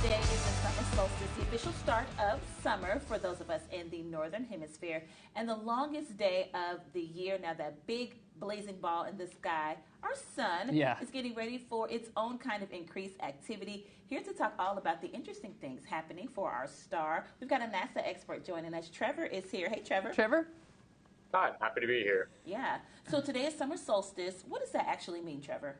Today is the summer solstice, the official start of summer for those of us in the northern hemisphere, and the longest day of the year. Now, that big blazing ball in the sky, our sun, is getting ready for its own kind of increased activity. Here to talk all about the interesting things happening for our star, we've got a NASA expert joining us. Trevor is here. Hey, Trevor. Trevor? Hi, happy to be here. Yeah. So today is summer solstice. What does that actually mean, Trevor?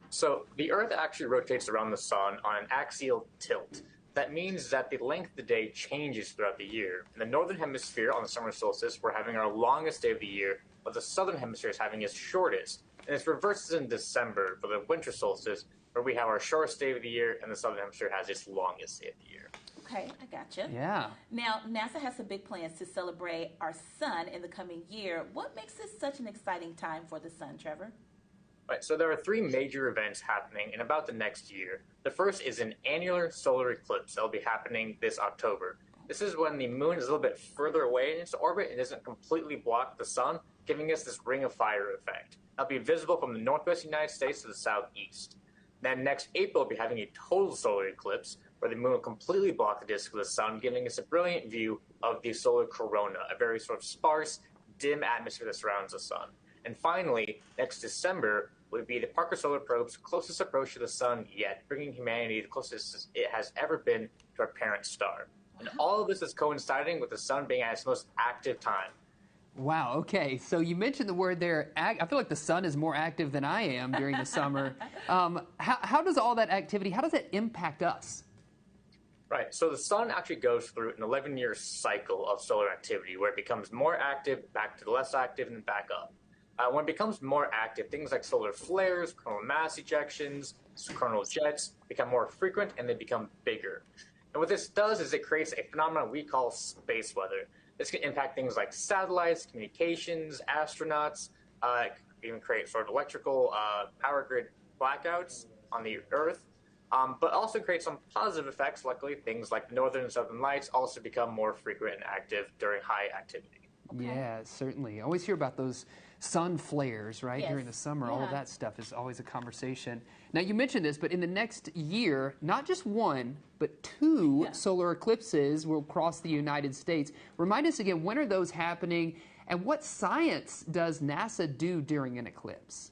So the Earth actually rotates around the sun on an axial tilt. That means that the length of the day changes throughout the year. In the northern hemisphere on the summer solstice, we're having our longest day of the year, but the southern hemisphere is having its shortest. And this reverses in December for the winter solstice, where we have our shortest day of the year, and the southern hemisphere has its longest day of the year. Okay, I gotcha. Yeah. Now, NASA has some big plans to celebrate our sun in the coming year. What makes this such an exciting time for the sun, Trevor? Right, so there are three major events happening in about the next year. The first is an annular solar eclipse that will be happening this October. This is when the moon is a little bit further away in its orbit and doesn't completely block the sun, giving us this ring of fire effect. It'll be visible from the northwest United States to the southeast. Then next April, we'll be having a total solar eclipse, where the moon will completely block the disk of the sun, giving us a brilliant view of the solar corona, a very sort of sparse, dim atmosphere that surrounds the sun. And finally, next December would be the Parker Solar Probe's closest approach to the sun yet, bringing humanity the closest it has ever been to our parent star. And all of this is coinciding with the sun being at its most active time. Wow, okay. So you mentioned the word there. I feel like the sun is more active than I am during the summer. How does all that activity, how does it impact us? Right, so the sun actually goes through an 11-year cycle of solar activity where it becomes more active, back to less active, and then back up. When it becomes more active, things like solar flares, coronal mass ejections, coronal jets become more frequent and they become bigger. And what this does is it creates a phenomenon we call space weather. This can impact things like satellites, communications, astronauts, even create sort of electrical power grid blackouts on the Earth, but also create some positive effects. Luckily, things like northern and southern lights also become more frequent and active during high activity. Okay. Yeah, certainly. I always hear about those sun flares, right, during the summer. All of that stuff is always a conversation. Now, you mentioned this, but in the next year, not just one, but two solar eclipses will cross the United States. Remind us again, when are those happening, and what science does NASA do during an eclipse?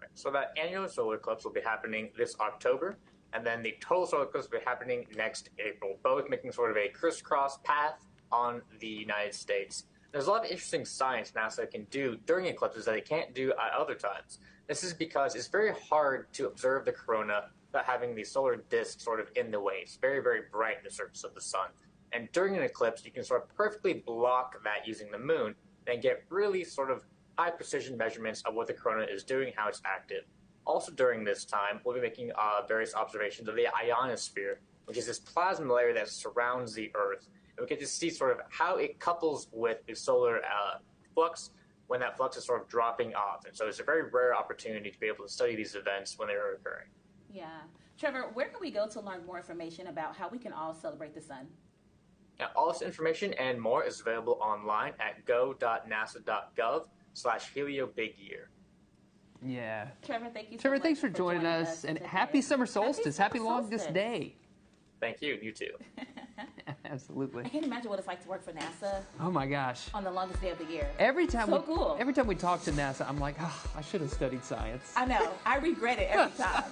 Right. So that annular solar eclipse will be happening this October, and then the total solar eclipse will be happening next April, both making sort of a crisscross path on the United States. There's a lot of interesting science NASA can do during eclipses that it can't do at other times. This is because it's very hard to observe the corona without having the solar disk sort of in the way. It's very, very bright at the surface of the sun. And during an eclipse, you can sort of perfectly block that using the moon and get really sort of high precision measurements of what the corona is doing, how it's active. Also during this time, we'll be making various observations of the ionosphere, which is this plasma layer that surrounds the Earth. And we get to see sort of how it couples with the solar flux when that flux is sort of dropping off. And so it's a very rare opportunity to be able to study these events when they're occurring. Yeah. Trevor, where can we go to learn more information about how we can all celebrate the sun? Now, all this information and more is available online at go.nasa.gov/HelioBigYear. Yeah. Trevor, thank you so Trevor, much thanks for joining us. And happy summer solstice. Happy longest day. Thank you. You too. Absolutely. I can't imagine what it's like to work for NASA. Oh my gosh. On the longest day of the year. Every time cool. Every time we talk to NASA, I'm like, oh, I should have studied science. I know. I regret it every time.